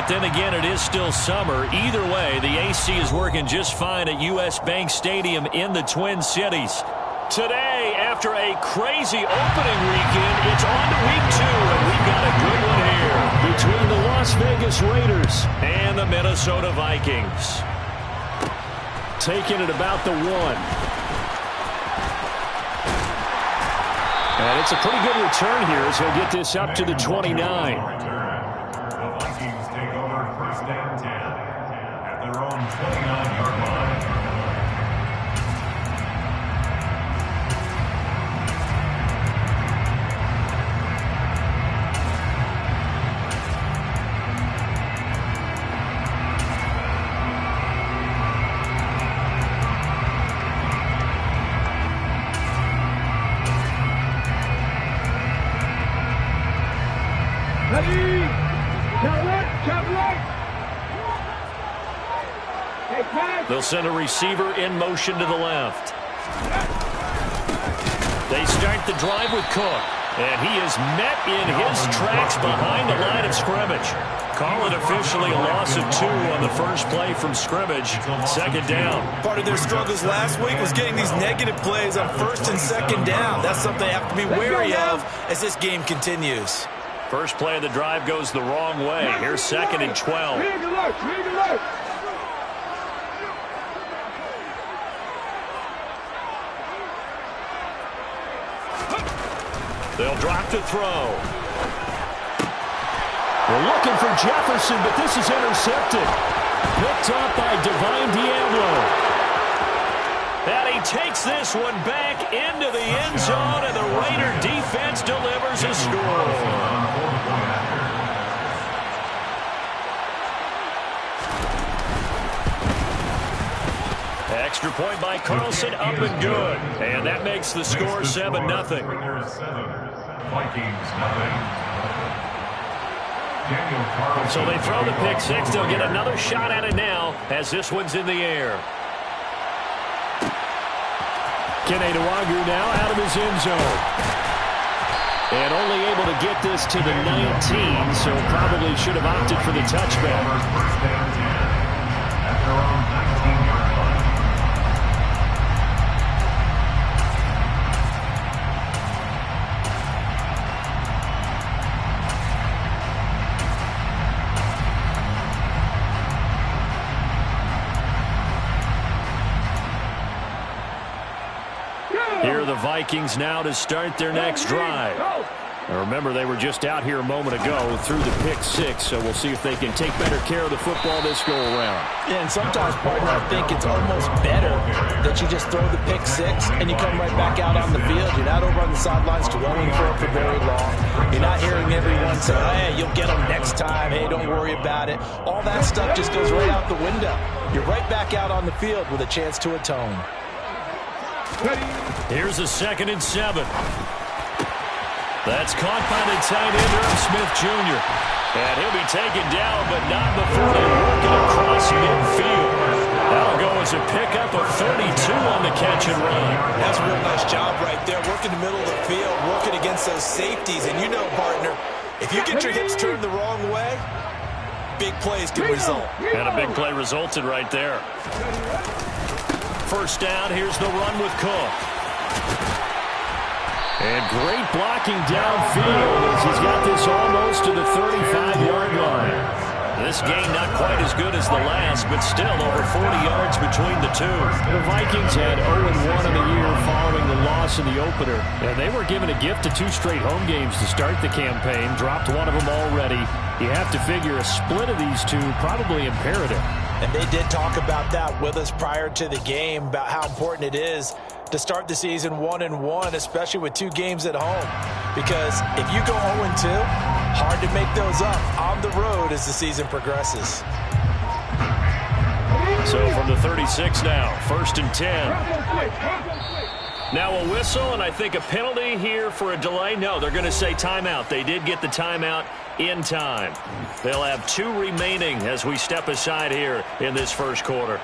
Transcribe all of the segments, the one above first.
then again, it is still summer. Either way, the AC is working just fine at U.S. Bank Stadium in the Twin Cities. Today, after a crazy opening weekend, it's on to week 2, and we've got a good one here between the Las Vegas Raiders and the Minnesota Vikings. Taking it about the 1. And it's a pretty good return here as he'll get this up to the 29. The Vikings take over first and 10 at their own 29-yard line. They'll send a receiver in motion to the left. They start the drive with Cook, and he is met in his tracks behind the line of scrimmage. Call it officially a loss of 2 on the first play from scrimmage. Second down. Part of their struggles last week was getting these negative plays on first and second down. That's something they have to be wary of as this game continues. First play of the drive goes the wrong way. Here's 2nd and 12. They'll drop to throw. We're looking for Jefferson, but this is intercepted. Picked up by Divine Diablo. And he takes this one back into the end zone, and the Raider defense delivers a score. Extra point by Carlson, up and good. And that makes the score 7-0. Vikings, So they throw the pick 6. They'll get another shot at it now as this one's in the air. Kene Nwangwu now out of his end zone. And only able to get this to the 19, so probably should have opted for the touchback. First and 10 at their own 19-yard line. Here are the Vikings now to start their next drive. Now remember, they were just out here a moment ago through the pick 6, so we'll see if they can take better care of the football this go-around. Yeah, and sometimes, partner, I think it's almost better that you just throw the pick 6 and you come right back out on the field. You're not over on the sidelines dwelling for it for very long. You're not hearing everyone say, hey, you'll get them next time. Hey, don't worry about it. All that stuff just goes right out the window. You're right back out on the field with a chance to atone. Here's a 2nd and 7. That's caught by the tight end, Irv Smith Jr. And he'll be taken down, but not before they work it across midfield. That'll go as a pickup of 32 on the catch and run. That's a real nice job right there, working the middle of the field, working against those safeties. And you know, partner, if you get your hips turned the wrong way, big plays can result. And a big play resulted right there. First down, here's the run with Cook. And great blocking downfield as he's got this almost to the 35-yard line. This game not quite as good as the last, but still over 40 yards between the two. The Vikings had 0-1 in the year following the loss in the opener. And they were given a gift of 2 straight home games to start the campaign. Dropped one of them already. You have to figure a split of these two probably imperative. And they did talk about that with us prior to the game, about how important it is to start the season 1-1, especially with 2 games at home. Because if you go 0-2, hard to make those up on the road as the season progresses. So from the 36 now, 1st and 10. Now a whistle, and I think a penalty here for a delay. No, they're going to say timeout. They did get the timeout in time. They'll have 2 remaining as we step aside here in this first quarter.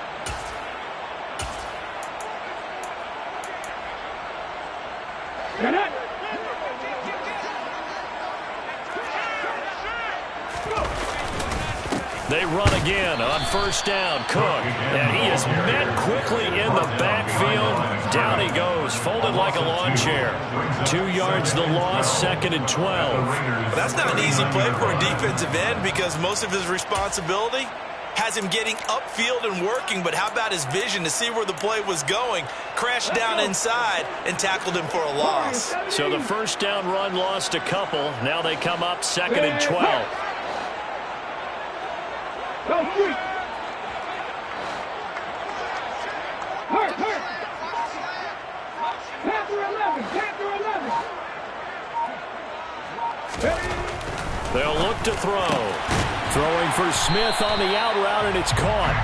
They run again on first down. Cook, and he is met quickly in the backfield. Down he goes, folded like a lawn chair. 2 yards the loss, 2nd and 12. Well, that's not an easy play for a defensive end because most of his responsibility has him getting upfield and working, but how about his vision to see where the play was going, crashed down inside, and tackled him for a loss. So the first down run lost a couple. Now they come up 2nd and 12. Go street. Hurt. Panther 11. They'll look to throw. Throwing for Smith on the out route, and it's caught.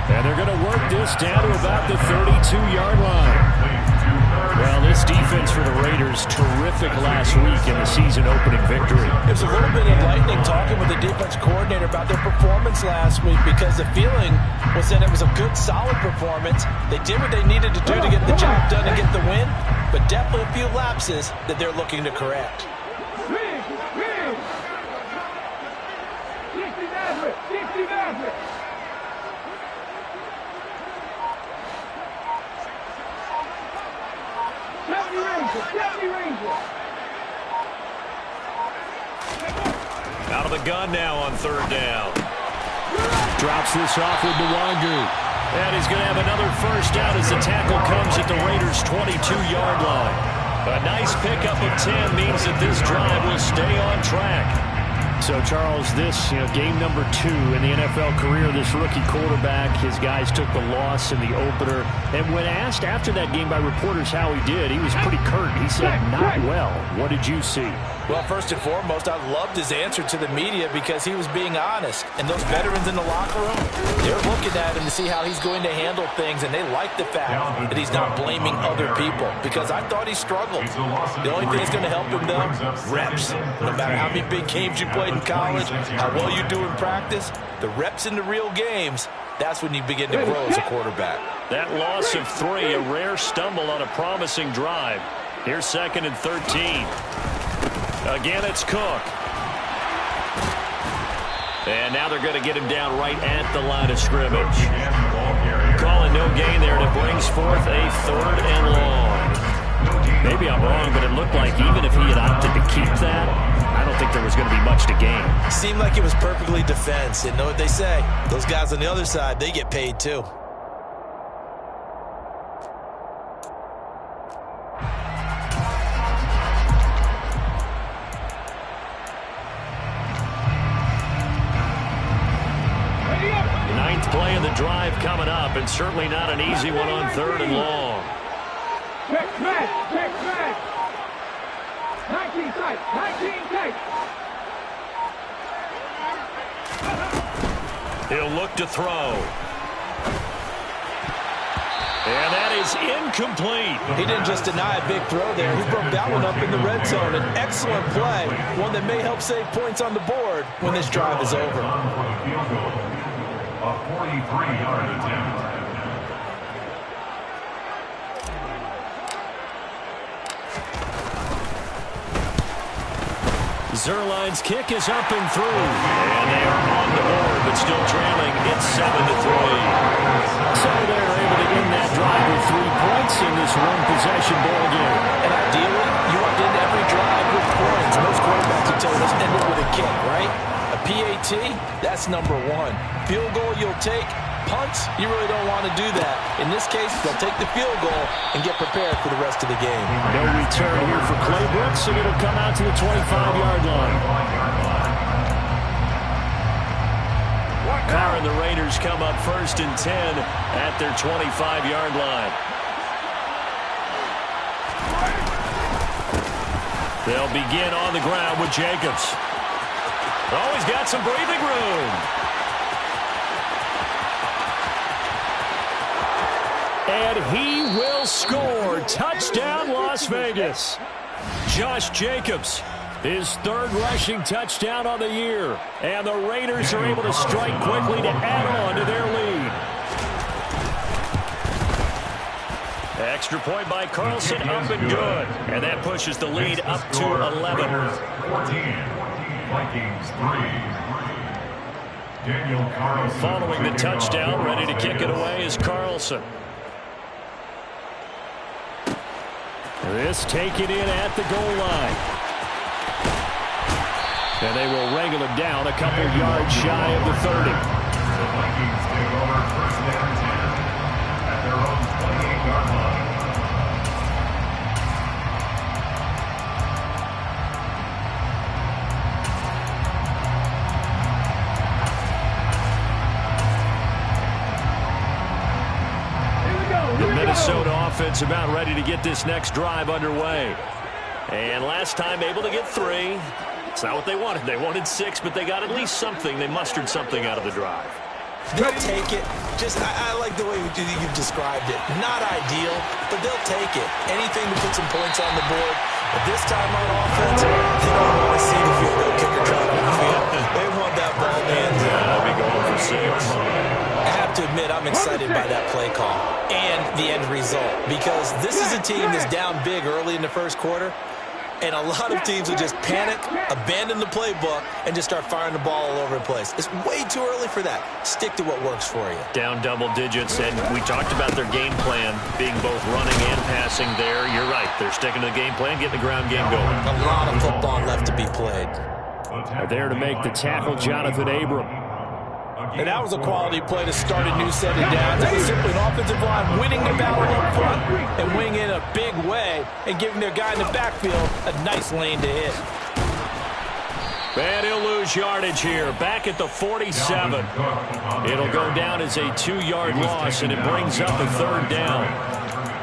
And they're going to work this down to about the 32-yard line. Well, this defense for the Raiders, terrific last week in the season-opening victory. It was a little bit enlightening talking with the defense coordinator about their performance last week because the feeling was that it was a good, solid performance. They did what they needed to do to get the job done and get the win, but definitely a few lapses that they're looking to correct. Out of the gun now on 3rd down. Drops this off with Nwangu. And he's going to have another first down as the tackle comes at the Raiders' 22-yard line. A nice pickup of 10 means that this drive will stay on track. So, Charles, this, game number 2 in the NFL career, this rookie quarterback, his guys took the loss in the opener. And when asked after that game by reporters how he did, he was pretty curt. He said, not well. What did you see? Well, first and foremost, I loved his answer to the media because he was being honest. And those veterans in the locker room, they're looking at him to see how he's going to handle things, and they like the fact that he's not blaming other people because I thought he struggled. The only thing that's going to help him, though, reps. No matter how many big games you played in college, how well you do in practice, the reps in the real games, that's when you begin to grow as a quarterback. That loss of 3, a rare stumble on a promising drive. Here's 2nd and 13. Again, it's Cook. And now they're going to get him down right at the line of scrimmage. Calling no gain there, and it brings forth a 3rd and long. Maybe I'm wrong, but it looked like even if he had opted to keep that, I don't think there was going to be much to gain. Seemed like it was perfectly defense. And know what they say? Those guys on the other side, they get paid too. Play of the drive coming up, and certainly not an easy one on 3rd and long. Check man. 19 tight. He'll look to throw. And that is incomplete. He didn't just deny a big throw there. He broke that one up in the red zone. An excellent play, one that may help save points on the board when this drive is over. A 43-yard attempt. Zuerlein's kick is up and through. And they are on the board, but still trailing. It's 7-3. So they're able to end that drive with 3 points in this one-possession ball game. And ideally, you want to end every drive with points. Most quarterbacks will tell you, let's end it with a kick, right? A PAT, that's number 1. Field goal you'll take. Punts, you really don't want to do that. In this case, they'll take the field goal and get prepared for the rest of the game. No return here for Clay Brooks, and it'll come out to the 25-yard line. Carr and the Raiders come up 1st and 10 at their 25-yard line. They'll begin on the ground with Jacobs. Oh, he's got some breathing room. And he will score. Touchdown, Las Vegas. Josh Jacobs, his 3rd rushing touchdown on the year. And the Raiders are able to strike quickly to add on to their lead. Extra point by Carlson, up and good. And that pushes the lead up to 11. 14, Vikings 3. Daniel Carlson. Following the touchdown, ready to kick it away is Carlson. This taken in at the goal line. And they will wrangle it down a couple yards shy of the 30. The Vikings take over first down 10 at their own 28-yard line. The Minnesota offense about ready to get this next drive underway. And last time able to get 3. It's not what they wanted. They wanted 6, but they got at least something. They mustered something out of the drive. They'll take it. I like the way you've described it. Not ideal, but they'll take it. Anything to put some points on the board. But this time on offense, they don't want to see the field goal kicker drop on the field. They want that ball in the end zone. They'll be going for 6. I have to admit, I'm excited by that play call and the end result, because this is a team that's down big early in the first quarter, and a lot of teams will just panic, abandon the playbook, and just start firing the ball all over the place. It's way too early for that. Stick to what works for you. Down double digits, and we talked about their game plan being both running and passing there. You're right. They're sticking to the game plan, getting the ground game going. A lot of football left to be played. There to make the tackle, Jonathan Abram. And that was a quality play to start a new set of downs. It was simply an offensive line winning the battle up front and winning in a big way and giving their guy in the backfield a nice lane to hit. And he'll lose yardage here. Back at the 47. It'll go down as a 2-yard loss, and it brings up a 3rd down.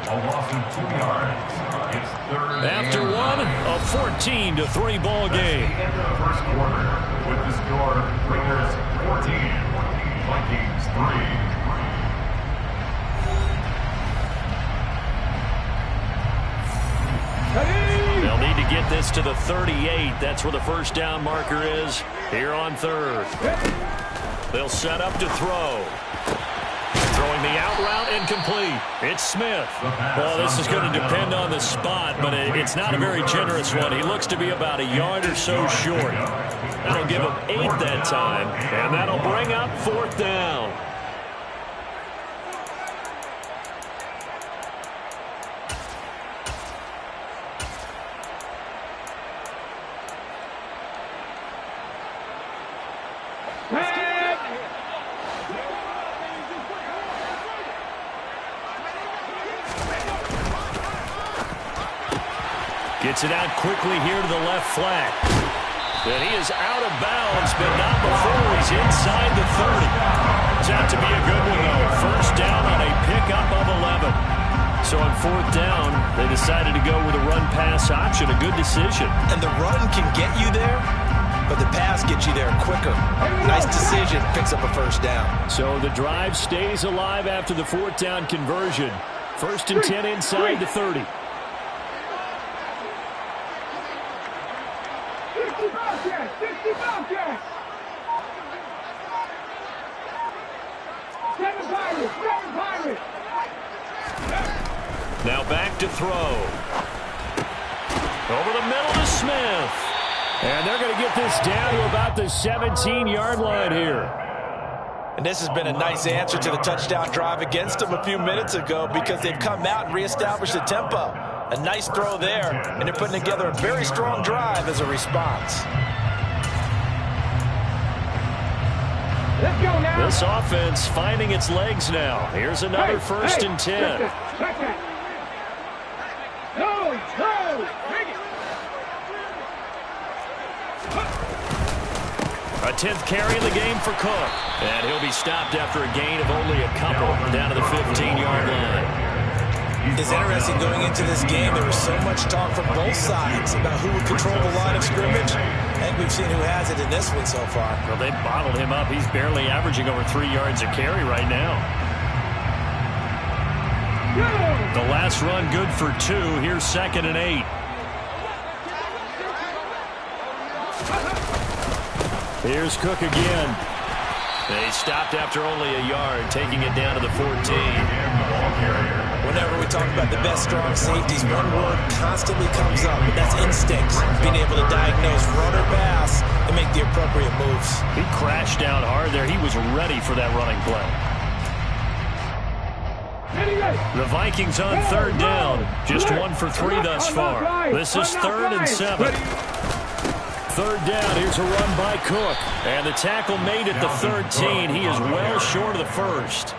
A loss of 2 yards. It's 3rd After one, a 14-3 ball game. End of the first quarter with the score Raiders 14, Vikings 3. They'll need to get this to the 38. That's where the first down marker is here on 3rd. They'll set up to throw. Throwing the out route incomplete. It's Smith. Well, this is going to depend on the spot, but it's not a very generous one. He looks to be about a yard or so short. That'll give him 8 that time, and that'll bring up 4th down. Gets it out quickly here to the left flat. And he is out of bounds, but not before he's inside the 30. It's out to be a good one, though. First down on a pickup of 11. So on 4th down, they decided to go with a run-pass option. A good decision. And the run can get you there, but the pass gets you there quicker. Nice decision. Picks up a first down. So the drive stays alive after the 4th down conversion. 1st and 10 inside the 30. Now back to throw. Over the middle to Smith. And they're going to get this down to about the 17-yard line here. And this has been a nice answer to the touchdown drive against them a few minutes ago, because they've come out and reestablished the tempo. A nice throw there, and they're putting together a very strong drive as a response. Let's go now. This offense finding its legs now. Here's another 1st and 10. Check that. No, bring it. A 10th carry in the game for Cook. And he'll be stopped after a gain of only a couple down to the 15-yard line. It's interesting going into this game. There was so much talk from both sides about who would control the line of scrimmage. I think we've seen who has it in this one so far. Well, they bottled him up. He's barely averaging over 3 yards a carry right now. The last run good for 2. Here's 2nd and 8. Here's Cook again. They stopped after only a yard, taking it down to the 14. Whenever we talk about the best strong safeties, one word constantly comes up, and that's instinct. Being able to diagnose run or pass and make the appropriate moves. He crashed down hard there. He was ready for that running play. The Vikings on third down. Just 1 for 3 thus far. This is 3rd and 7. Third down, here's a run by Cook. And the tackle made at the 13. He is well short of the first.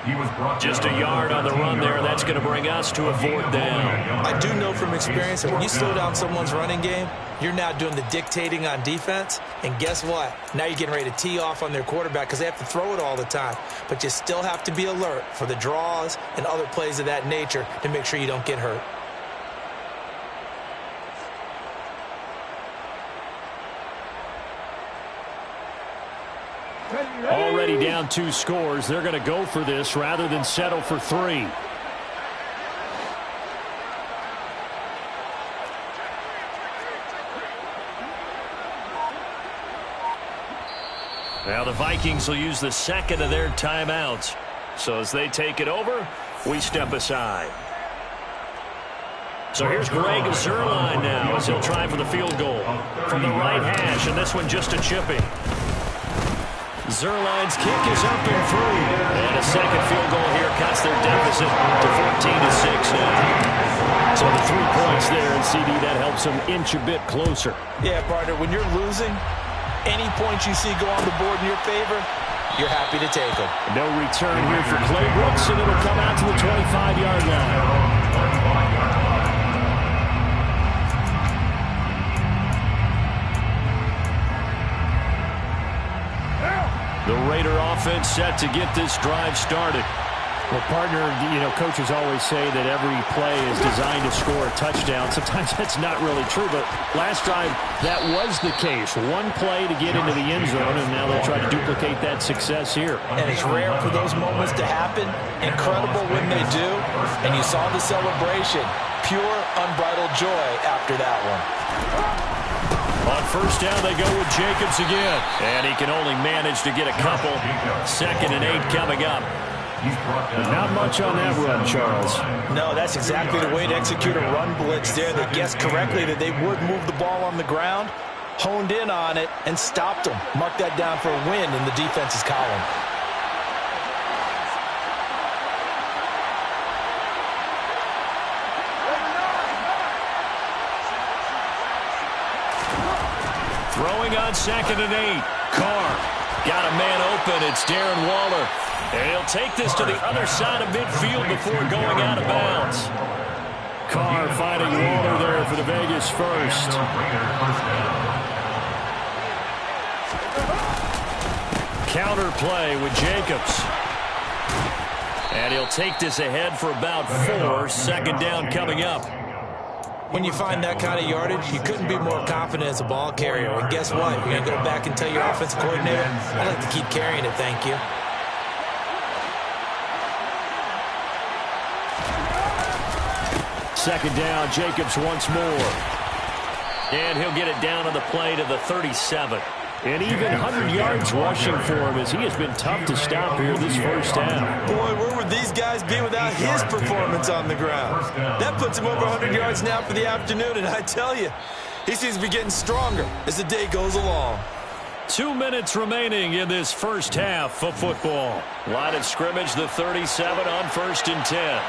Just a yard on the run there. That's going to bring us to a 4th down. I do know from experience that when you slow down someone's running game, you're now doing the dictating on defense. And guess what? Now you're getting ready to tee off on their quarterback because they have to throw it all the time. But you still have to be alert for the draws and other plays of that nature to make sure you don't get hurt. Already down 2 scores. They're going to go for this rather than settle for 3. Now the Vikings will use the second of their timeouts. So as they take it over, we step aside. So here's Greg Zuerlein now as he'll try for the field goal from the right hash, and this one just a chipping. Zuerlein's kick is up and through. And a second field goal here cuts their deficit to 14-6 now. So the 3 points there, and CD, that helps them inch a bit closer. Yeah, partner, when you're losing, any points you see go on the board in your favor, you're happy to take them. No return here for Clay Brooks, and it'll come out to the 25-yard line. The Raider offense set to get this drive started. Well, partner, coaches always say that every play is designed to score a touchdown. Sometimes that's not really true, but last drive, that was the case. 1 play to get into the end zone, and now they'll try to duplicate that success here. And it's rare for those moments to happen. Incredible when they do. And you saw the celebration. Pure, unbridled joy after that one. On first down, they go with Jacobs again. And he can only manage to get a couple. 2nd and 8 coming up. Not much on that run, Charles. No, that's exactly the way to execute a run blitz there. They guessed correctly that they would move the ball on the ground, honed in on it, and stopped them. Mark that down for a win in the defense's column. Throwing on 2nd and 8. Carr got a man open. It's Darren Waller. And he'll take this to the other side of midfield before going out of bounds. Carr finding Waller there for the Vegas first. Counter play with Jacobs. And he'll take this ahead for about 4. 2nd down coming up. When you find that kind of yardage, you couldn't be more confident as a ball carrier. And guess what? You're going to go back and tell your offensive coordinator, I'd like to keep carrying it, thank you. Second down, Jacobs once more. And he'll get it down on the play to the 37. And even 100 yards rushing for him as he has been tough to stop here this first half. Boy, where would these guys be without his performance on the ground? That puts him over 100 yards now for the afternoon, and I tell you, he seems to be getting stronger as the day goes along. 2 minutes remaining in this first half of football. Line of scrimmage, the 37 on 1st and 10.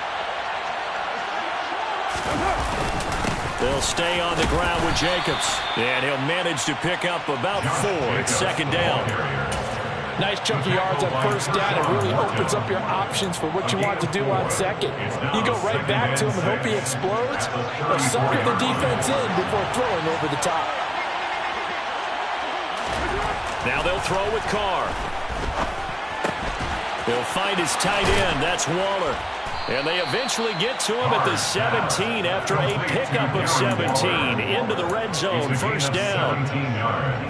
They'll stay on the ground with Jacobs. And he'll manage to pick up about 4. It's 2nd down. Nice chunky yards on first down. It really opens up your options for what you want to do on second. You go right back to him and hope he explodes, or sucker the defense in before throwing over the top. Now they'll throw with Carr. They'll find his tight end. That's Waller. And they eventually get to him at the 17 after a pickup of 17 into the red zone. First down.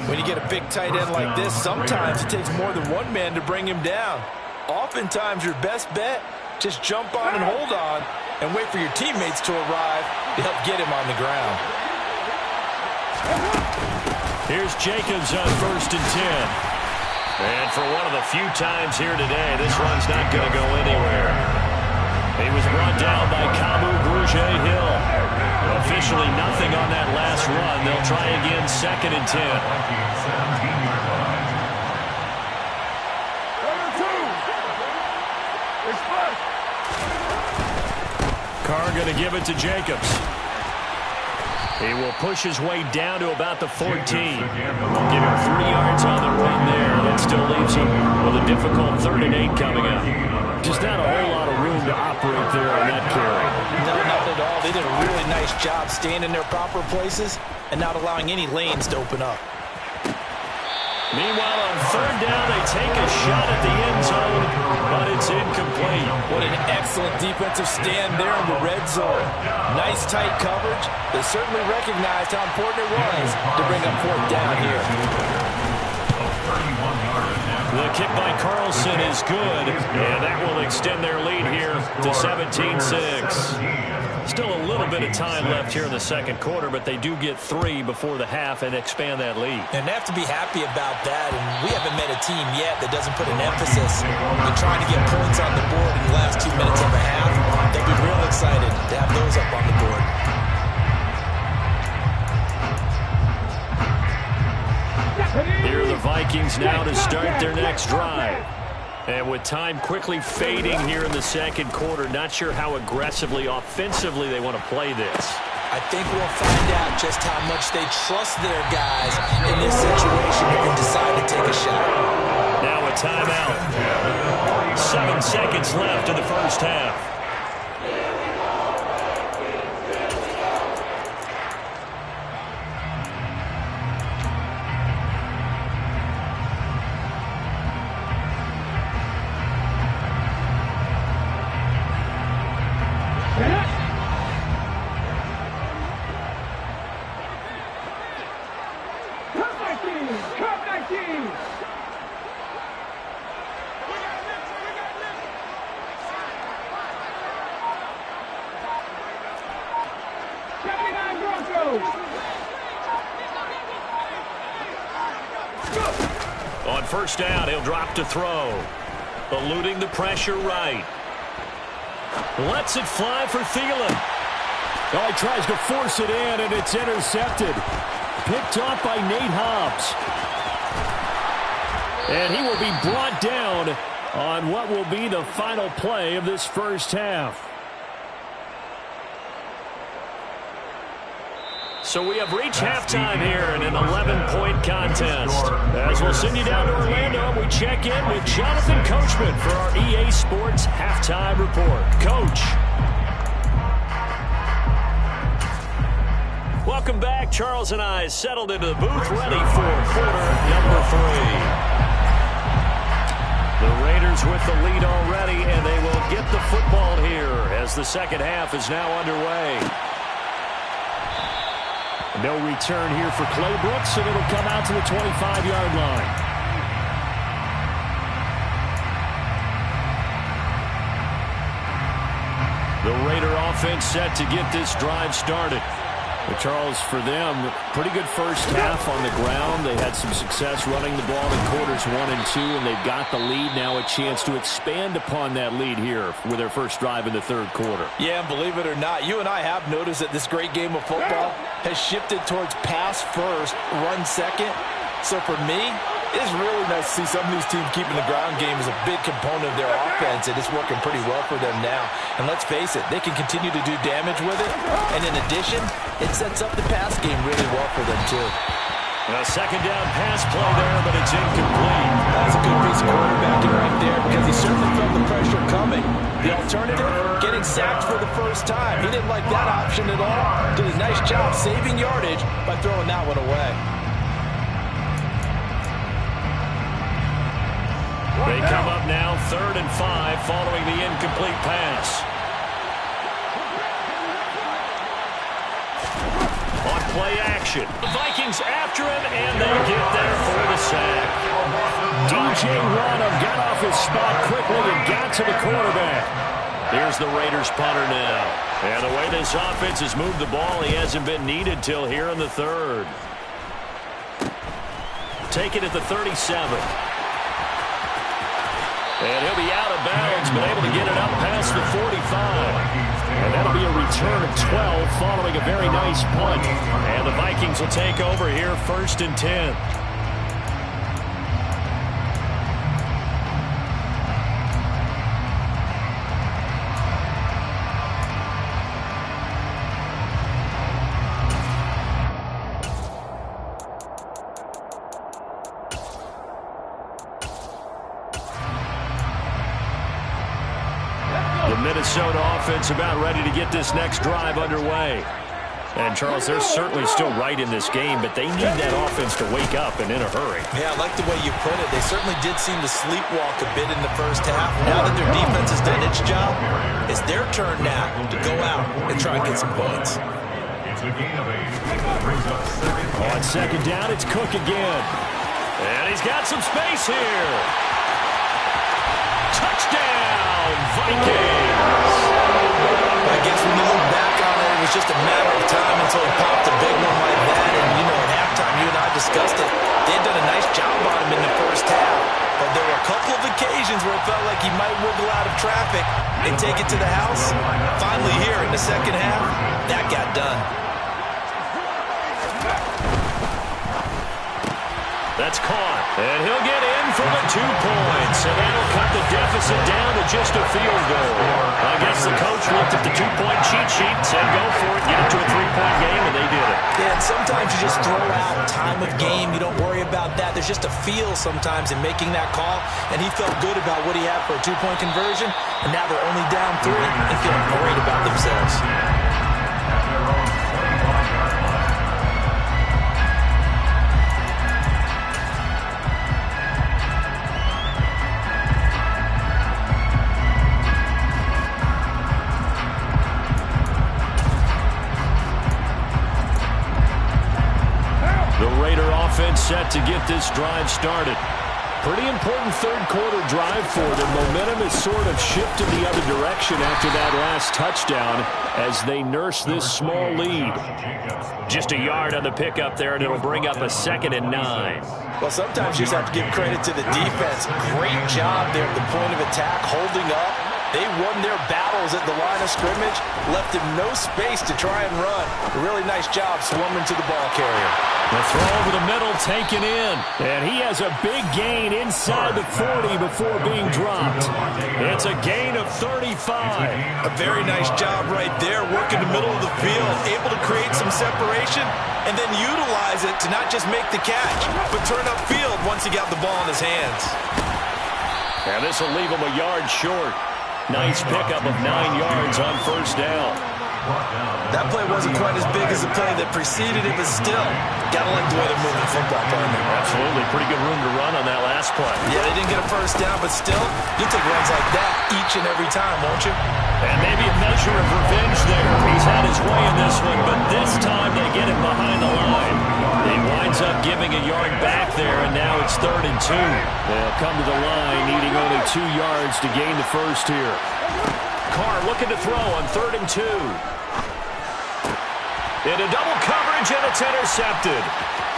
When you get a big tight end like this, sometimes it takes more than one man to bring him down. Oftentimes, your best bet, just jump on and hold on and wait for your teammates to arrive to help get him on the ground. Here's Jacobs on 1st and 10. And for one of the few times here today, this run's not going to go anywhere. He was brought down by Kamu Grugier-Hill. Officially nothing on that last run. They'll try again, 2nd and 10. Carr going to give it to Jacobs. He will push his way down to about the 14. Give him 3 yards on the run there. That still leaves him with a difficult 3rd and 8 coming up. Just not a whole lot of room to operate there on that carry. No, not at all. They did a really nice job staying in their proper places and not allowing any lanes to open up. Meanwhile, on 3rd down, they take a shot at the end zone, but it's incomplete. What an excellent defensive stand there in the red zone. Nice tight coverage. They certainly recognized how important it was to bring up 4th down here. The kick by Carlson is good, and that will extend their lead here to 17-6. Still a little bit of time left here in the 2nd quarter, but they do get 3 before the half and expand that lead. And they have to be happy about that, and we haven't met a team yet that doesn't put an emphasis on trying to get points on the board in the last 2 minutes of the half. They'll be real excited to have those up on the board. Here are the Vikings now to start their next drive. And with time quickly fading here in the 2nd quarter, not sure how aggressively, offensively they want to play this. I think we'll find out just how much they trust their guys in this situation if they decide to take a shot. Now a timeout. 7 seconds left in the 1st half. On 1st down, he'll drop to throw. Eluding the pressure right. Lets it fly for Thielen. Oh, he tries to force it in, and it's intercepted. Picked off by Nate Hobbs. And he will be brought down on what will be the final play of this 1st half. So we have reached halftime here in an 11-point contest. As we'll send you down to Orlando, we check in with Jonathan Coachman for our EA Sports Halftime Report. Coach. Welcome back. Charles and I settled into the booth, ready for quarter number 3. The Raiders with the lead already, and they will get the football here as the 2nd half is now underway. No return here for Clay Brooks, and it'll come out to the 25-yard line. The Raider offense set to get this drive started. But Charles, for them, pretty good 1st half on the ground. They had some success running the ball in quarters 1 and 2, and they've got the lead now, a chance to expand upon that lead here with their 1st drive in the 3rd quarter. Yeah, and believe it or not, you and I have noticed that this great game of football has shifted towards pass first, run second. So for me, it's really nice to see some of these teams keeping the ground game as a big component of their offense, and it's working pretty well for them now. And let's face it, they can continue to do damage with it. And in addition, it sets up the pass game really well for them, too. A 2nd down pass play there, but it's incomplete. That's a good piece of quarterbacking right there because he certainly felt the pressure coming. The alternative, getting sacked for the 1st time. He didn't like that option at all. Did a nice job saving yardage by throwing that one away. They come up now 3rd and 5 following the incomplete pass. On play action. The Vikings after him, and they get there for the sack. DJ Wonnum got off his spot quickly and got to the quarterback. Here's the Raiders punter now. And the way this offense has moved the ball, he hasn't been needed till here in the 3rd. Take it at the 37. And he'll be out of bounds, but able to get it up past the 45. And that'll be a return of 12 following a very nice punt. And the Vikings will take over here, 1st and 10. Minnesota offense about ready to get this next drive underway. And, Charles, they're certainly still right in this game, but they need that offense to wake up and in a hurry. Yeah, I like the way you put it. They certainly did seem to sleepwalk a bit in the first half. Now that their defense has done its job, it's their turn now to go out and try and get some points. It's a gain of 8. Brings up 2nd. On 2nd down, it's Cook again. And he's got some space here. Touchdown, Vikings! I guess when you look back on it, it was just a matter of time until he popped a big one like that. And, you know, at halftime, you and I discussed it. They had done a nice job on him in the first half. But there were a couple of occasions where it felt like he might wiggle out of traffic and take it to the house. Finally here in the second half, that got done. That's caught. And he'll get in for the 2 points. And that'll cut the deficit down to just a field goal. I guess the coach looked at the 2-point cheat sheet, said go for it, get it to a 3-point game, and they did it. Yeah, and sometimes you just throw out time of game. You don't worry about that. There's just a feel sometimes in making that call. And he felt good about what he had for a 2-point conversion. And now they're only down 3 and feeling great about themselves. Set to get this drive started. Pretty important third-quarter drive for them. Momentum has sort of shifted the other direction after that last touchdown as they nurse this small lead. Just a yard on the pickup there, and it'll bring up a 2nd and 9. Well, sometimes you just have to give credit to the defense. Great job there at the point of attack, holding up. They won their battles at the line of scrimmage, left him no space to try and run. A really nice job swarming to the ball carrier. The throw over the middle taken in. And he has a big gain inside the 40 before being dropped. It's a gain of 35. A very nice job right there, working the middle of the field, able to create some separation and then utilize it to not just make the catch, but turn upfield once he got the ball in his hands. And this will leave him a yard short. Nice pickup of 9 yards on 1st down. That play wasn't quite as big as the play that preceded it, but still, got to like the way they're moving the football, partner. Absolutely. Pretty good room to run on that last play. Yeah, they didn't get a 1st down, but still, you'll take runs like that each and every time, won't you? And maybe a measure of revenge there. He's had his way in this one, but this time they get him behind the line. He winds up giving a yard back there, and now it's 3rd and 2. They'll come to the line, needing only 2 yards to gain the first here. Carr looking to throw on 3rd and 2. Into double coverage, and it's intercepted.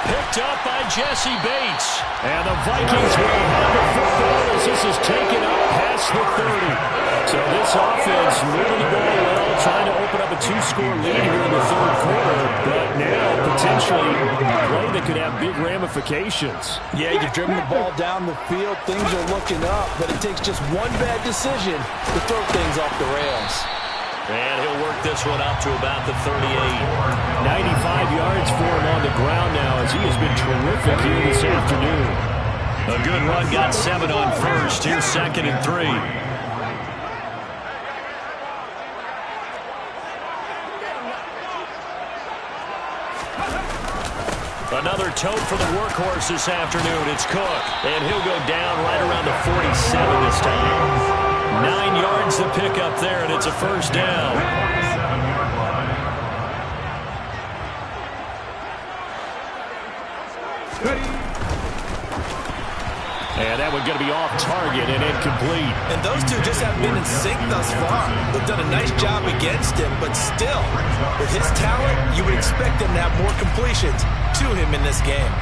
Picked up by Jesse Bates. And the Vikings will have the football as this is taken up past the 30. So this offense moving the ball well, trying to open up a 2-score lead here in the 3rd quarter. But now, potentially, a play that could have big ramifications. Yeah, you've driven the ball down the field. Things are looking up, but it takes just one bad decision to throw things off the rails. And he'll work this one up to about the 38. 95 yards for him on the ground now as he has been terrific here this afternoon. A good run, got 7 on 1st. Here's 2nd and 3. Another tote for the workhorse this afternoon. It's Cook. And he'll go down right around the 47 this time. 9 yards to pick up there, and it's a 1st down. And that one's going to be off target and incomplete. And those two just haven't been in sync thus far. They've done a nice job against him, but still, with his talent, you would expect them to have more completions to him in this game.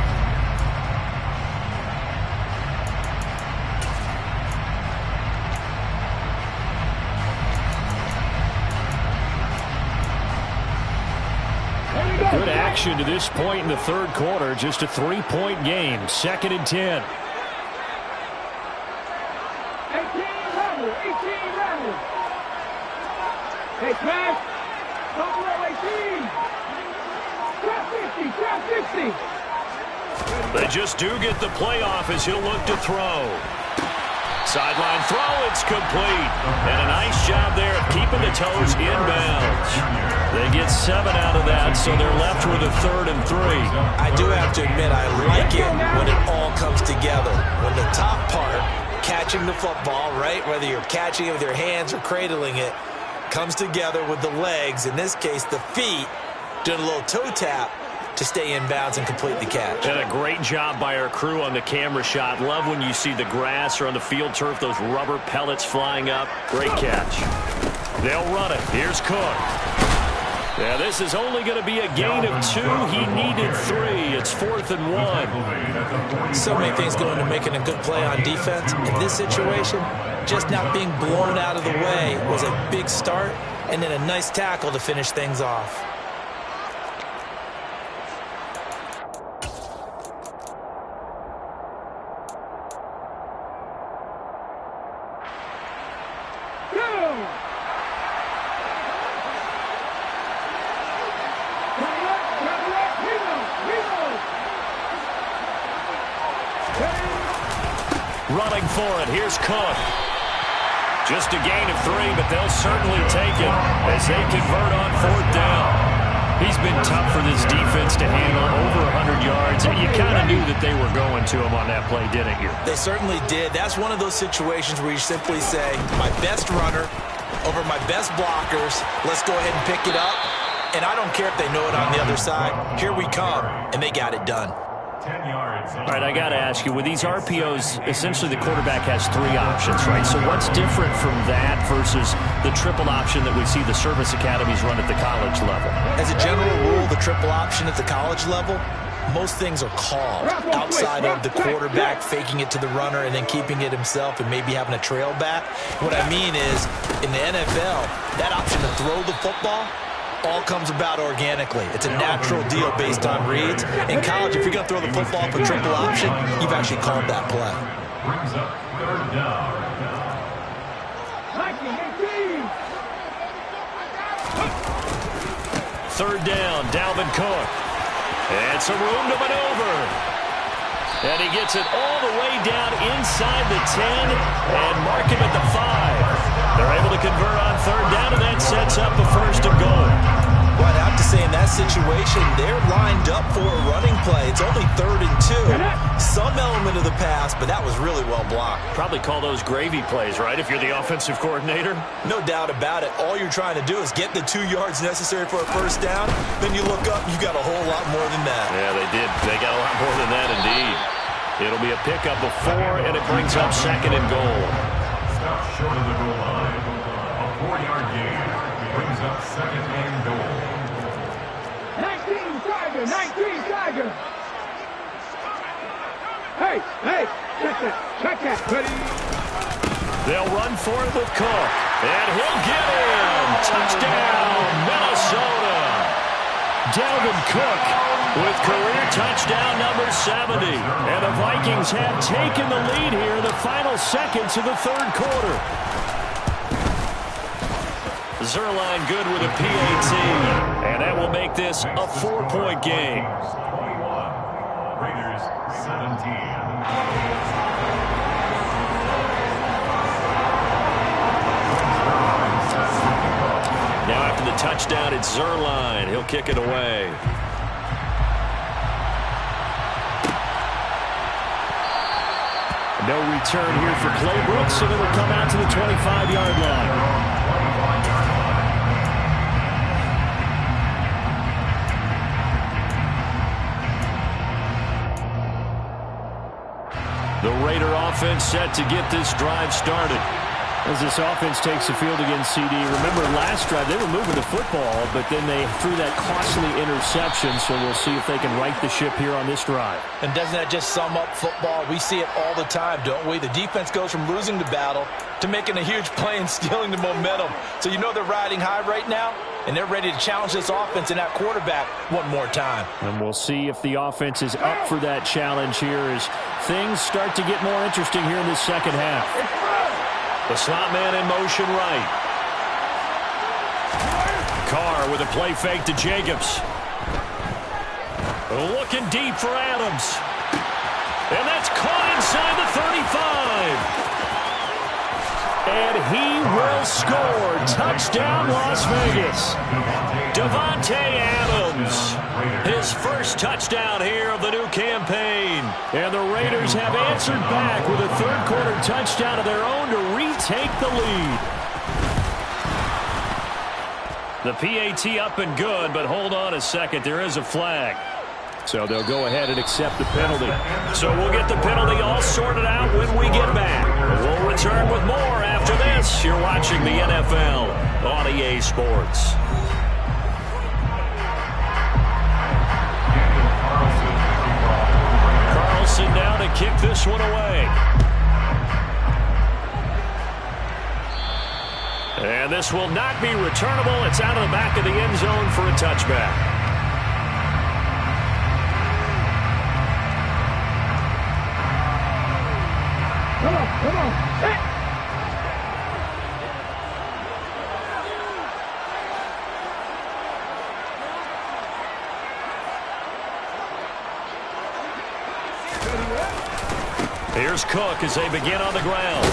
action to this point in the third quarter. Just a 3-point game. 2nd and 10. 18 level. 18 level. Hey, Trav. Double 18. Trap 50. Trap 50. They just do get the playoff as he'll look to throw. Sideline throw, it's complete. And a nice job there of keeping the toes inbounds. They get 7 out of that, so they're left with a 3rd and 3. I do have to admit, I like it when it all comes together. When the top part, catching the football, right, whether you're catching it with your hands or cradling it, comes together with the legs, in this case the feet, doing a little toe tap to stay in bounds and complete the catch. And a great job by our crew on the camera shot. Love when you see the grass or on the field turf, those rubber pellets flying up. Great catch. They'll run it. Here's Cook. Yeah, this is only going to be a gain of 2. He needed 3. It's 4th and 1. So many things go into making a good play on defense. In this situation, just not being blown out of the way was a big start, and then a nice tackle to finish things off. Running for it. Here's Cook. Just a gain of 3, but they'll certainly take it as they convert on 4th down. He's been tough for this defense to handle, over 100 yards. You kind of knew that they were going to him on that play, didn't you? They certainly did. That's one of those situations where you simply say, my best runner over my best blockers, let's go ahead and pick it up. And I don't care if they know it on the other side. Here we come, and they got it done. 10 yards. All right, I got to ask you, with these RPOs, essentially the quarterback has 3 options, right? So what's different from that versus the triple option that we see the service academies run at the college level? As a general rule, the triple option at the college level, most things are called outside of the quarterback faking it to the runner and then keeping it himself and maybe having a trail back. What I mean is, in the NFL, that option to throw the football all comes about organically. It's a natural deal based on reads. In college, if you're going to throw the football for triple option, you've actually called that play. Brings up 3rd down. 3rd down, Dalvin Cook. And some room to maneuver. And he gets it all the way down inside the 10 and mark him at the 5. They're able to convert on 3rd down, and that sets up a 1st and goal. Well, I'd have to say in that situation, they're lined up for a running play. It's only 3rd and 2. Some element of the pass, but that was really well blocked. Probably call those gravy plays, right, if you're the offensive coordinator? No doubt about it. All you're trying to do is get the 2 yards necessary for a 1st down. Then you look up, you got a whole lot more than that. Yeah, they did. They got a lot more than that, indeed. It'll be a pickup of 4, and it brings up 2nd and goal. Stop short of the goal line. A 4-yard gain. Brings up 2nd and goal. 19 Tiger. 19 Tiger. Hey, check that. Ready? They'll run for it with Cook. And he'll get in. Touchdown, Minnesota. Dalvin Cook with career touchdown number 70. And the Vikings have taken the lead here in the final seconds of the 3rd quarter. Zuerlein good with a PAT. And that will make this a 4-point game. 21. Raiders 17. Now after the touchdown, it's Zuerlein. He'll kick it away. No return here for Clay Brooks, and it'll come out to the 25-yard line. The Raider offense set to get this drive started. As this offense takes the field against CD, remember last drive they were moving the football, but then they threw that costly interception, so we'll see if they can right the ship here on this drive. And doesn't that just sum up football? We see it all the time, don't we? The defense goes from losing the battle to making a huge play and stealing the momentum. So you know they're riding high right now, and they're ready to challenge this offense and that quarterback one more time. And we'll see if the offense is up for that challenge here as things start to get more interesting here in the second half. The slot man in motion right. Carr with a play fake to Jacobs. Looking deep for Adams. And that's caught inside the 35. And he will score. Touchdown, Las Vegas. Davante Adams. His first touchdown here of the new campaign. And the Raiders have answered back with a third-quarter touchdown of their own to retake the lead. The PAT up and good, but hold on a second. There is a flag. So they'll go ahead and accept the penalty. So we'll get the penalty all sorted out when we get back. We'll return with more after this. You're watching the NFL on EA Sports. Carlson now to kick this one away. And this will not be returnable. It's out of the back of the end zone for a touchback. Come on. Hey. Here's Cook as they begin on the ground.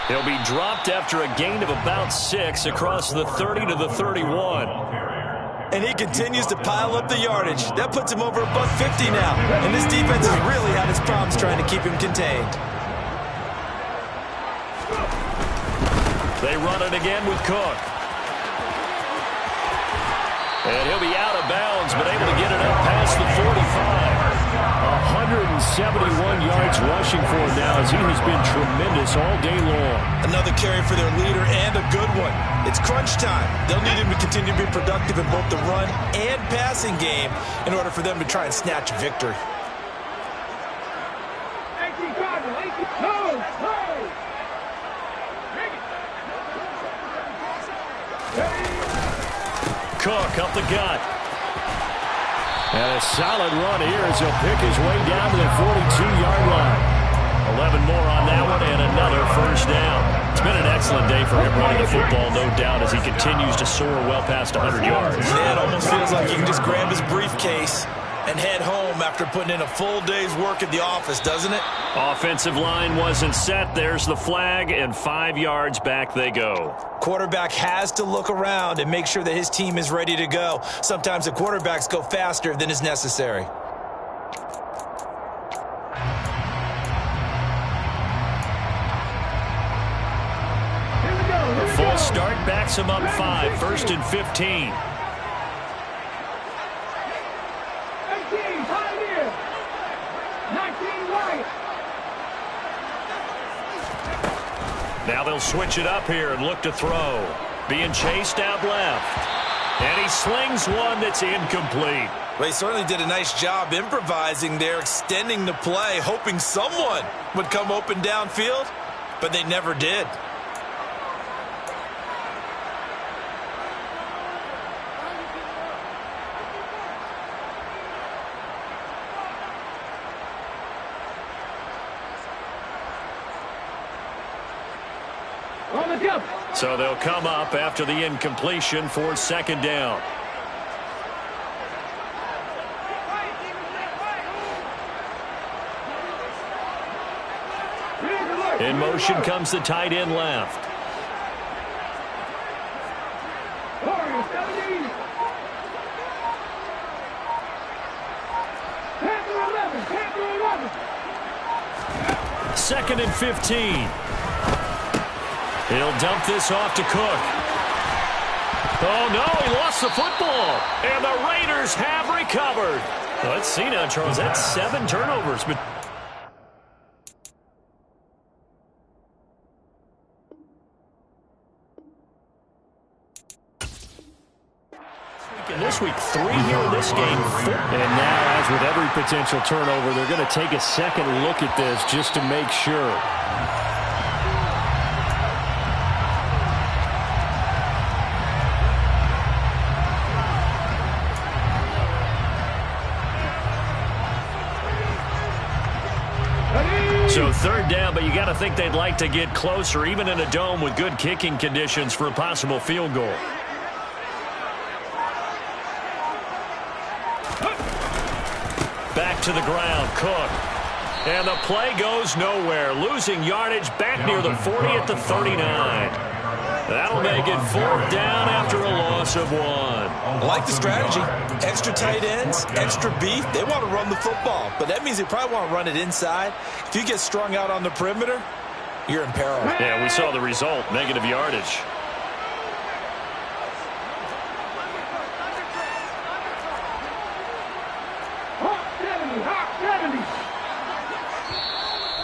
He'll be dropped after a gain of about 6 across the 30 to the 31. And he continues to pile up the yardage. That puts him over above 50 now. And this defense has really had its problems trying to keep him contained. They run it again with Cook. And he'll be out of bounds, but able to get it up past the 45. 171 yards rushing for him now as he has been tremendous all day long. Another carry for their leader and a good one. It's crunch time. They'll need him to continue to be productive in both the run and passing game in order for them to try and snatch a victory. 18 Cardinals, 18. No. Cook up the gut. And a solid run here as he'll pick his way down to the 42-yard line. 11 more on that one and another first down. It's been an excellent day for him running the football, no doubt, as he continues to soar well past 100 yards. Yeah, it almost feels like he can just grab his briefcase and head home after putting in a full day's work at the office, doesn't it? Offensive line wasn't set. There's the flag, and 5 yards back they go. Quarterback has to look around and make sure that his team is ready to go. Sometimes the quarterbacks go faster than is necessary. A full start backs him up 5, 1st and 15. Now they'll switch it up here and look to throw. Being chased out left. And he slings one that's incomplete. Well, he certainly did a nice job improvising there, extending the play, hoping someone would come open downfield, but they never did. So they'll come up after the incompletion for 2nd down. In motion comes the tight end left. Second and 15. He'll dump this off to Cook. Oh, no, he lost the football. And the Raiders have recovered. Let's see now, Charles. That's 7 turnovers. But this week, 3 here in this game. And now, as with every potential turnover, they're going to take a second look at this just to make sure. got to think they'd like to get closer, even in a dome with good kicking conditions for a possible field goal. Back to the ground, Cook. And the play goes nowhere, losing yardage back near the 40 at the 39. That'll make it 4th down after a loss of 1. I like the strategy. Extra tight ends, extra beef. They want to run the football, but that means they probably want to run it inside. If you get strung out on the perimeter, you're in peril. Yeah, we saw the result, negative yardage.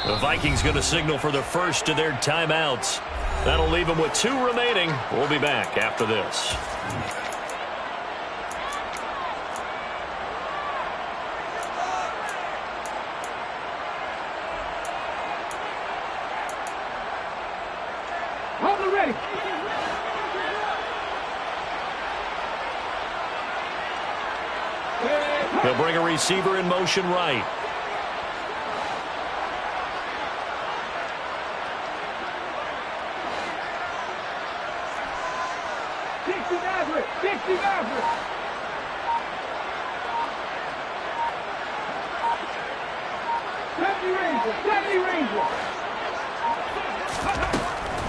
The Vikings going to signal for the first of their timeouts. That'll leave them with 2 remaining. We'll be back after this. Hold it ready. He'll bring a receiver in motion right.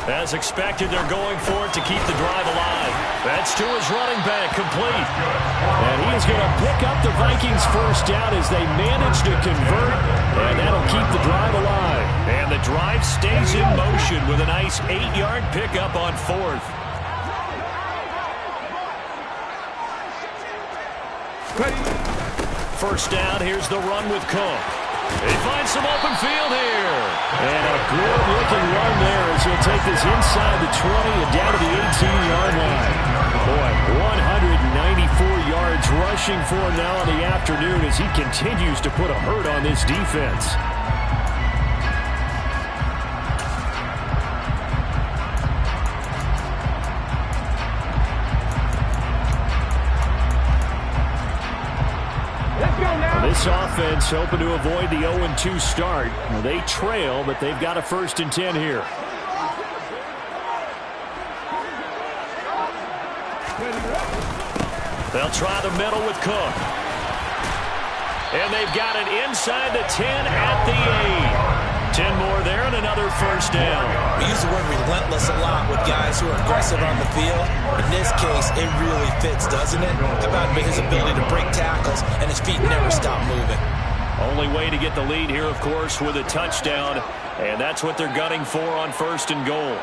As expected, they're going for it to keep the drive alive. That's to his running back, complete. And he's going to pick up the Vikings' first down as they manage to convert, and that'll keep the drive alive. And the drive stays in motion with a nice 8-yard pickup on 4th. First down, here's the run with Cook. He finds some open field here. And a good-looking run there as he'll take this inside the 20 and down to the 18-yard line. Boy, 194 yards rushing for him now in the afternoon as he continues to put a hurt on this defense. This offense hoping to avoid the 0-2 start. They trail, but they've got a 1st and 10 here. They'll try the middle with Cook. And they've got it inside the 10 at the 8. 10 more there and another first down. We use the word relentless a lot with guys who are aggressive on the field. In this case, it really fits, doesn't it? How about his ability to break tackles and his feet never stop moving? Only way to get the lead here, of course, with a touchdown. And that's what they're gunning for on 1st and goal.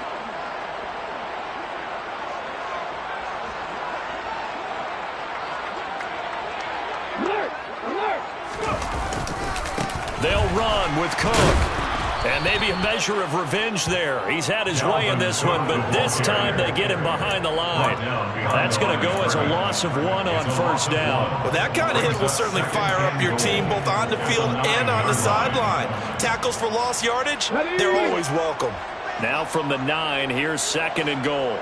They'll run with Cook. And maybe a measure of revenge there. He's had his way in this one, but this time they get him behind the line. That's going to go as a loss of 1 on 1st down. Well, that kind of hit will certainly fire up your team both on the field and on the sideline. Tackles for lost yardage, they're always welcome. Now from the 9, here's 2nd and goal.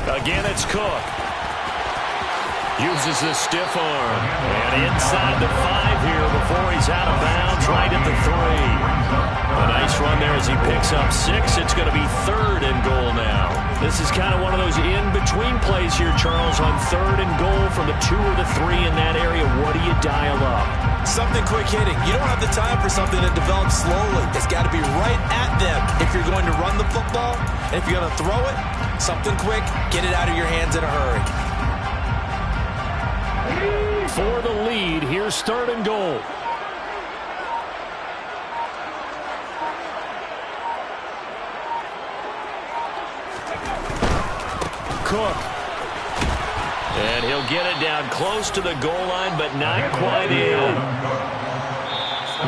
Again, it's Cook. Uses the stiff arm. And inside the 5 here before he's out of bounds, right at the 3. A nice run there as he picks up 6. It's going to be 3rd and goal now. This is kind of one of those in-between plays here, Charles, on 3rd and goal from the 2 or the 3 in that area. What do you dial up? Something quick hitting. You don't have the time for something that develops slowly. It's got to be right at them if you're going to run the football. And if you're going to throw it, something quick, get it out of your hands in a hurry. For the lead, here's 3rd and goal. Cook. And he'll get it down close to the goal line, but not quite in.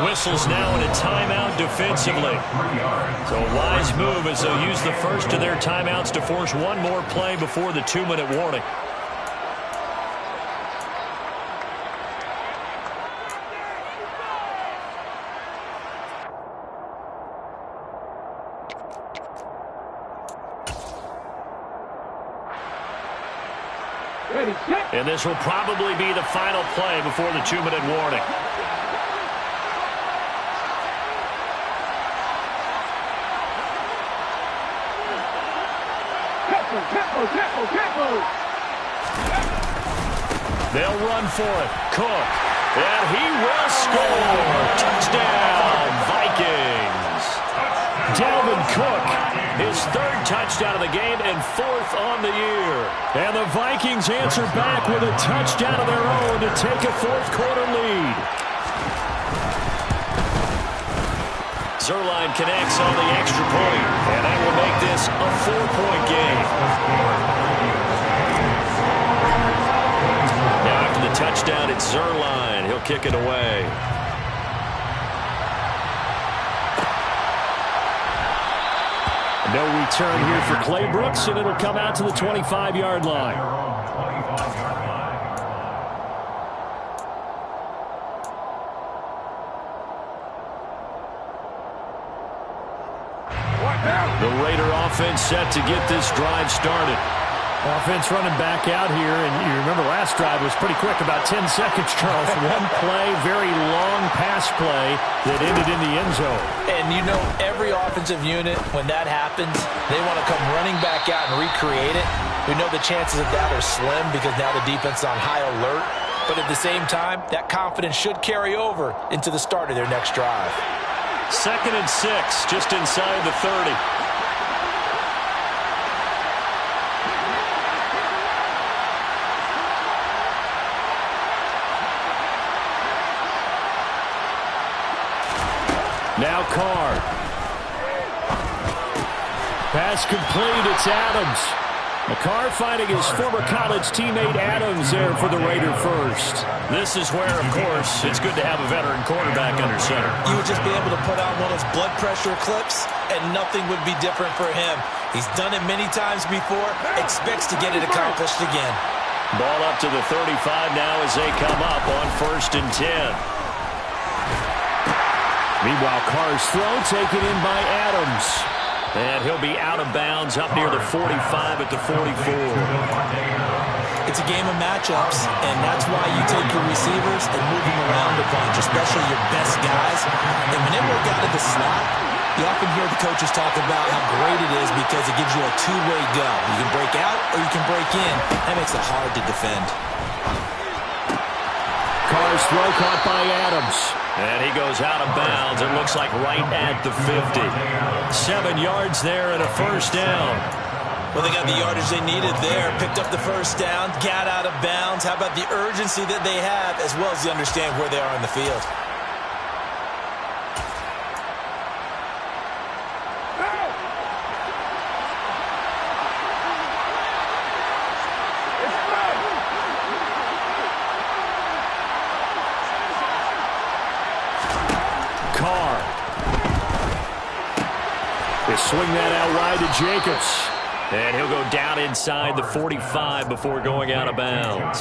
Whistles now in a timeout defensively. So a wise move as they'll use the first of their timeouts to force one more play before the 2-minute warning. And this will probably be the final play before the 2-minute warning. Tempo. They'll run for it. Cook. And he will score. Touchdown, Vikings. Dalvin Cook, his third touchdown of the game and fourth on the year. And the Vikings answer back with a touchdown of their own to take a fourth-quarter lead. Zuerlein connects on the extra point, and that will make this a 4-point game. Now after the touchdown, it's Zuerlein. He'll kick it away. No return here for Clay Brooks, and it'll come out to the 25-yard line. The Raider offense set to get this drive started. Offense running back out here, and you remember last drive was pretty quick, about 10 seconds, Charles. One play, very long pass play that ended in the end zone. And you know every offensive unit, when that happens, they want to come running back out and recreate it. We know the chances of that are slim because now the defense is on high alert. But at the same time, that confidence should carry over into the start of their next drive. 2nd and 6, just inside the 30. Now Carr. Pass complete. It's Adams. Carr finding his former college teammate Adams there for the Raider first. This is where, of course, it's good to have a veteran quarterback under center. You would just be able to put on one of those blood pressure clips, and nothing would be different for him. He's done it many times before, expects to get it accomplished again. Ball up to the 35 now as they come up on 1st and 10. Meanwhile, Carr's throw taken in by Adams. And he'll be out of bounds up near the 45 at the 44. It's a game of matchups, and that's why you take your receivers and move them around a bunch, especially your best guys. And when they work out of the slot, you often hear the coaches talk about how great it is because it gives you a two-way go. You can break out or you can break in. That makes it hard to defend. Carr's throw caught by Adams. And he goes out of bounds. It looks like right at the 50. 7 yards there and a first down. Well, they got the yardage they needed there. Picked up the first down, got out of bounds. How about the urgency that they have as well as they understand where they are in the field? Swing that out wide to Jacobs. And he'll go down inside the 45 before going out of bounds.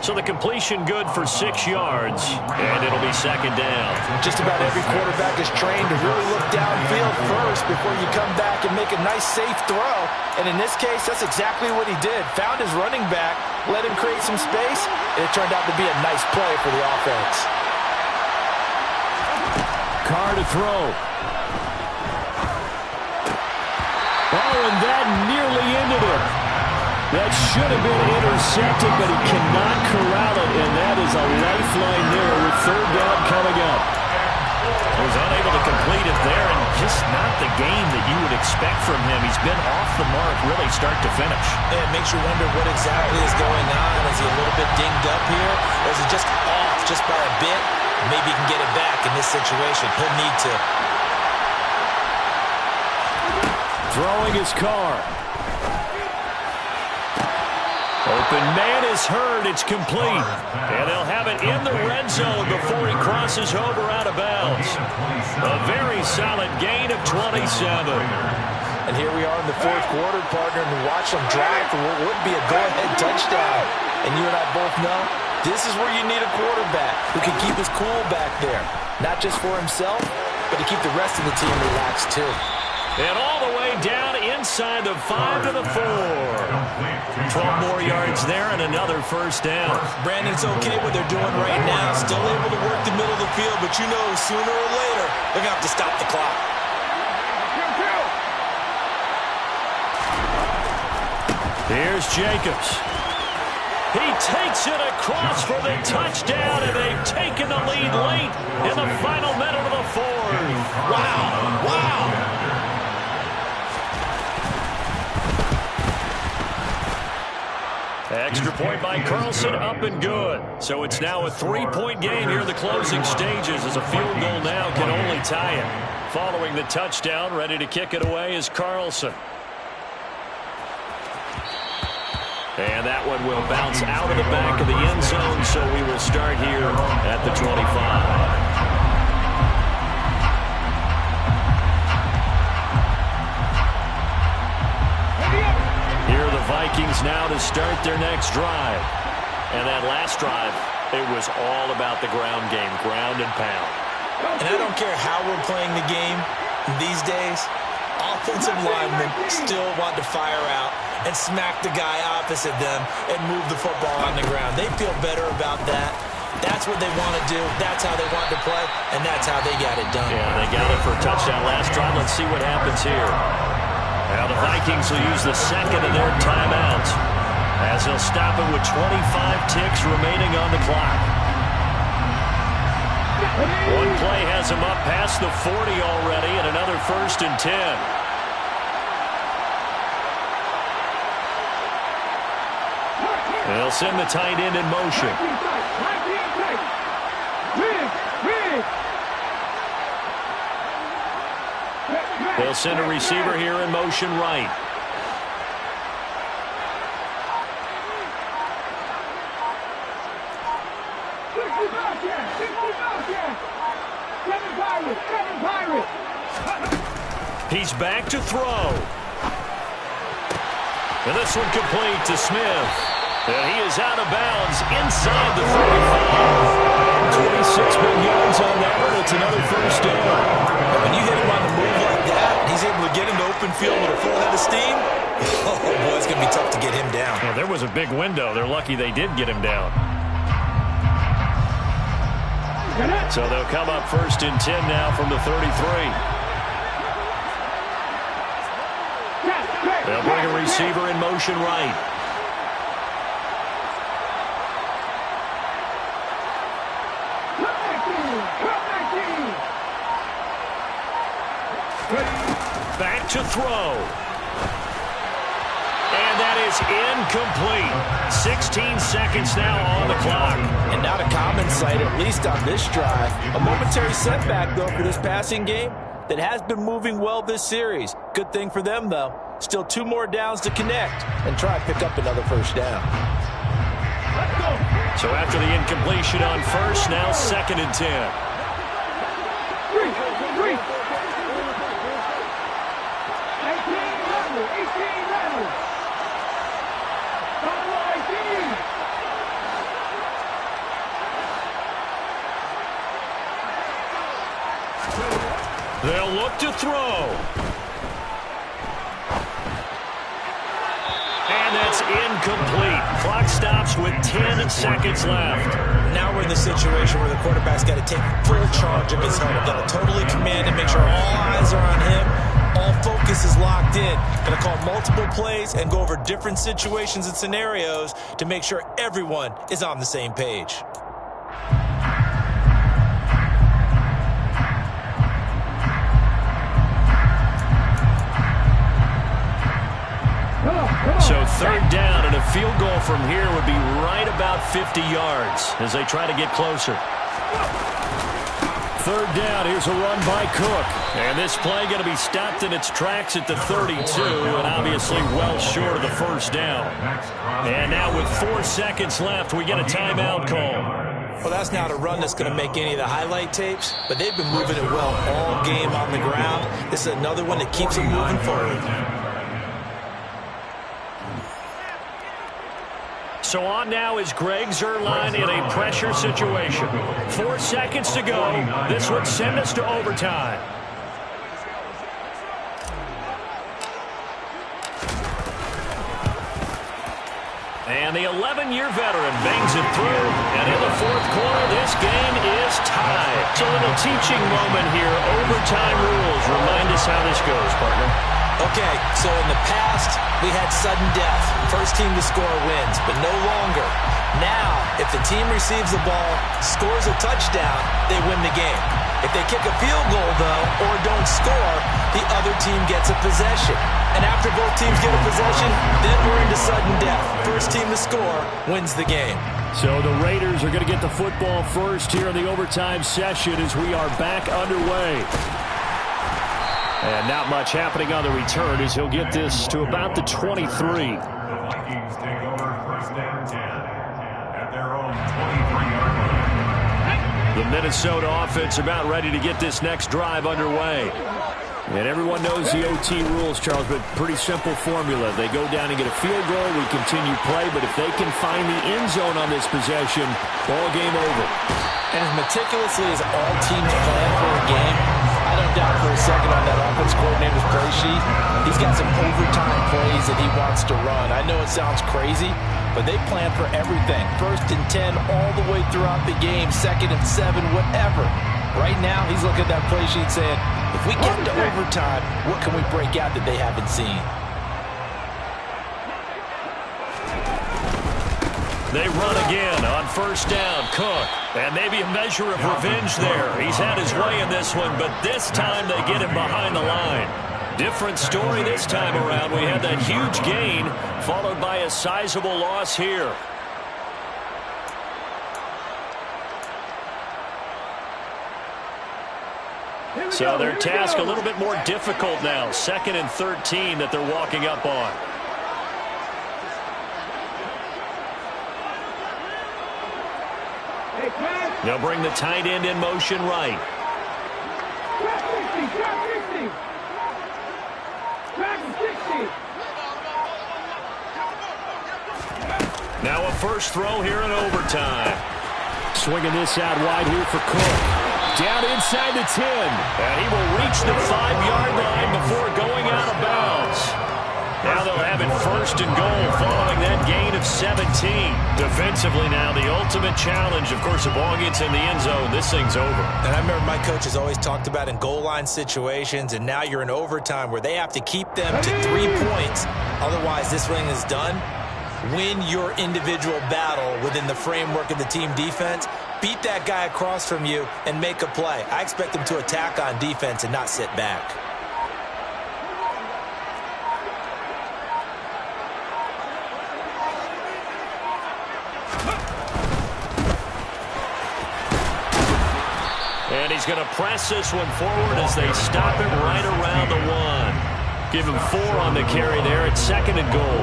So the completion good for 6 yards, and it'll be 2nd down. Just about every quarterback is trained to really look downfield first before you come back and make a nice, safe throw. And in this case, that's exactly what he did. Found his running back, let him create some space, and it turned out to be a nice play for the offense. Carr to throw. Oh, and that nearly ended it. That should have been intercepted, but he cannot corral it, and that is a lifeline there with 3rd down coming up. He was unable to complete it there, and just not the game that you would expect from him. He's been off the mark really start to finish. And it makes you wonder what exactly is going on. Is he a little bit dinged up here, or is he just off just by a bit? Maybe he can get it back in this situation. He'll need to. Throwing his Carr. Open man is heard. It's complete. And they'll have it in the red zone before he crosses over out of bounds. A very solid gain of 27. And here we are in the 4th quarter, partner, and watch them drive for what would be a go-ahead touchdown. And you and I both know this is where you need a quarterback who can keep his cool back there. Not just for himself, but to keep the rest of the team relaxed too. And all the way down inside the 5 to the 4. 12 more yards there and another first down. Brandon, it's okay what they're doing right now. Still able to work the middle of the field, but you know sooner or later they're going to have to stop the clock. Here's Jacobs. He takes it across for the touchdown, and they've taken the lead late in the final minute of the fourth. Wow, wow. Extra point by Carlson, up and good. So it's now a 3-point game here in the closing stages, as a field goal now can only tie it. Following the touchdown, ready to kick it away is Carlson. And that one will bounce out of the back of the end zone, so we will start here at the 25. Here are the Vikings now to start their next drive. And that last drive, it was all about the ground game, ground and pound. And I don't care how we're playing the game these days, offensive linemen still want to fire out and smack the guy opposite them and move the football on the ground. They feel better about that. That's what they want to do. That's how they want to play, and that's how they got it done. Yeah, they got it for a touchdown last drive. Let's see what happens here. Now the Vikings will use the second of their timeouts, as they'll stop it with 25 ticks remaining on the clock. One play has him up past the 40 already, and another 1st and 10. They'll send the tight end in motion. They'll send a receiver here in motion right. He's back to throw. And this one complete to Smith. And he is out of bounds inside the 35. 26 big yards on that one. It's another 1st down. When you hit him on the move like that, he's able to get into open field with a full head of steam. Oh, boy, it's going to be tough to get him down. Yeah, there was a big window. They're lucky they did get him down. So they'll come up 1st and 10 now from the 33. They'll bring a receiver in motion right. Back to throw. And that is incomplete. 16 seconds now on the clock. And not a common sight, at least on this drive. A momentary setback, though, for this passing game that has been moving well this series. Good thing for them, though. Still 2 more downs to connect and try to pick up another 1st down. So after the incompletion on 1st, now 2nd and 10. They'll look to throw. And that's incomplete. Clock stops with 10 seconds left. Now we're in the situation where the quarterback's got to take full charge of his helmet. Got to totally command and make sure all eyes are on him. All focus is locked in. Got to call multiple plays and go over different situations and scenarios to make sure everyone is on the same page. So 3rd down, and a field goal from here would be right about 50 yards as they try to get closer. 3rd down, here's a run by Cook. And this play going to be stopped in its tracks at the 32, and obviously well short of the 1st down. And now with 4 seconds left, we get a timeout call. Well, that's not a run that's going to make any of the highlight tapes, but they've been moving it well all game on the ground. This is another one that keeps them moving forward. So on now is Greg Zuerlein in a pressure situation. 4 seconds to go. This would send us to overtime. And the 11-year veteran bangs it through. And in the 4th quarter, this game is tied. It's a little teaching moment here. Overtime rules. Remind us how this goes, partner. Okay, so in the past, we had sudden death. First team to score wins, but no longer. Now, if the team receives the ball, scores a touchdown, they win the game. If they kick a field goal, though, or don't score, the other team gets a possession. And after both teams get a possession, then we're into sudden death. First team to score wins the game. So the Raiders are going to get the football first here in the overtime session as we are back underway. And not much happening on the return as he'll get this to about the 23. The Vikings take over first down 10 at their own 23-yard line. The Minnesota offense about ready to get this next drive underway. And everyone knows the OT rules, Charles, but pretty simple formula. They go down and get a field goal, we continue play, but if they can find the end zone on this possession, ball game over. And as meticulously as all teams plan for a game, I don't doubt for a second on that offense coordinator's play sheet, he's got some overtime plays that he wants to run. I know it sounds crazy, but they plan for everything. 1st and 10 all the way throughout the game, 2nd and 7, whatever. Right now, he's looking at that play sheet saying, if we get into overtime, what can we break out that they haven't seen? They run again on first down. Cook. And maybe a measure of revenge there. He's had his way in this one, but this time they get him behind the line. Different story this time around. We had that huge gain followed by a sizable loss here. So their task a little bit more difficult now. 2nd and 13 that they're walking up on. They'll bring the tight end in motion right. Now a first throw here in overtime. Swinging this out wide here for Cook. Down inside the 10. And he will reach the 5-yard line before going out of bounds. Now they'll have it 1st and goal following that gain of 17. Defensively now, the ultimate challenge. Of course, the ball gets in the end zone, this thing's over. And I remember my coaches always talked about in goal line situations, and now you're in overtime where they have to keep them to 3 points. Otherwise, this thing is done. Win your individual battle within the framework of the team defense. Beat that guy across from you and make a play. I expect them to attack on defense and not sit back. And he's going to press this one forward as they stop him right around the 1. Give him 4 on the carry there at 2nd and goal.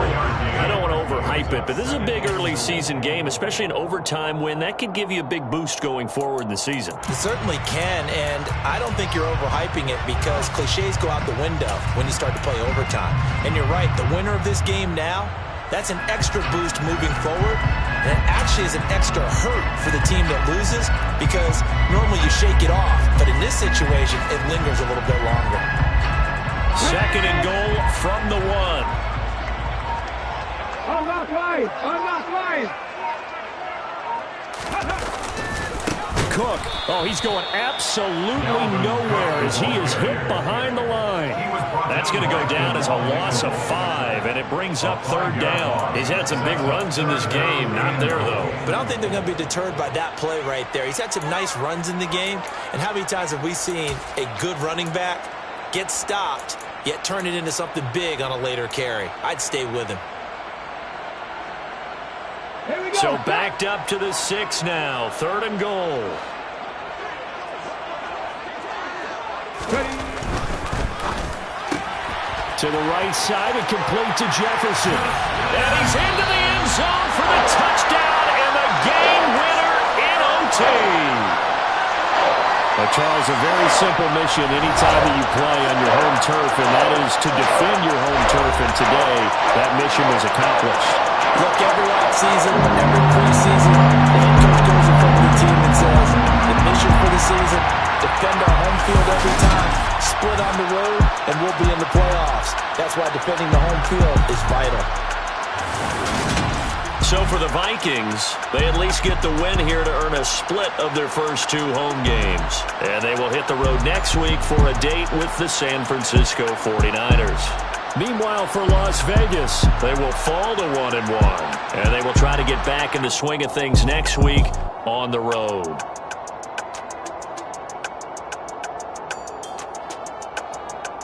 I don't want to overhype it, but this is a big early season game, especially an overtime win. That could give you a big boost going forward in the season. It certainly can, and I don't think you're overhyping it because cliches go out the window when you start to play overtime. And you're right, the winner of this game now, that's an extra boost moving forward. And it actually is an extra hurt for the team that loses because normally you shake it off. But in this situation, it lingers a little bit longer. 2nd and goal from the 1. Unlock line! Unlock line! Cook. Oh, he's going absolutely nowhere as he is hit behind the line. That's going to go down as a loss of 5, and it brings up 3rd down. He's had some big runs in this game. Not there, though. But I don't think they're going to be deterred by that play right there. He's had some nice runs in the game, and how many times have we seen a good running back get stopped, yet turn it into something big on a later carry? I'd stay with him. So backed up to the 6 now. 3rd and goal. To the right side and complete to Jefferson. And he's into the end zone for the touchdown and the game winner in OT. Charles, a very simple mission anytime that you play on your home turf, and that is to defend your home turf. And today, that mission was accomplished. Look, every offseason, every preseason, the head coach goes in front of the team and says, the mission for the season, defend our home field every time, split on the road, and we'll be in the playoffs. That's why defending the home field is vital. So So for the Vikings, they at least get the win here to earn a split of their first 2 home games. And they will hit the road next week for a date with the San Francisco 49ers. Meanwhile, for Las Vegas, they will fall to 1-1. And they will try to get back in the swing of things next week on the road.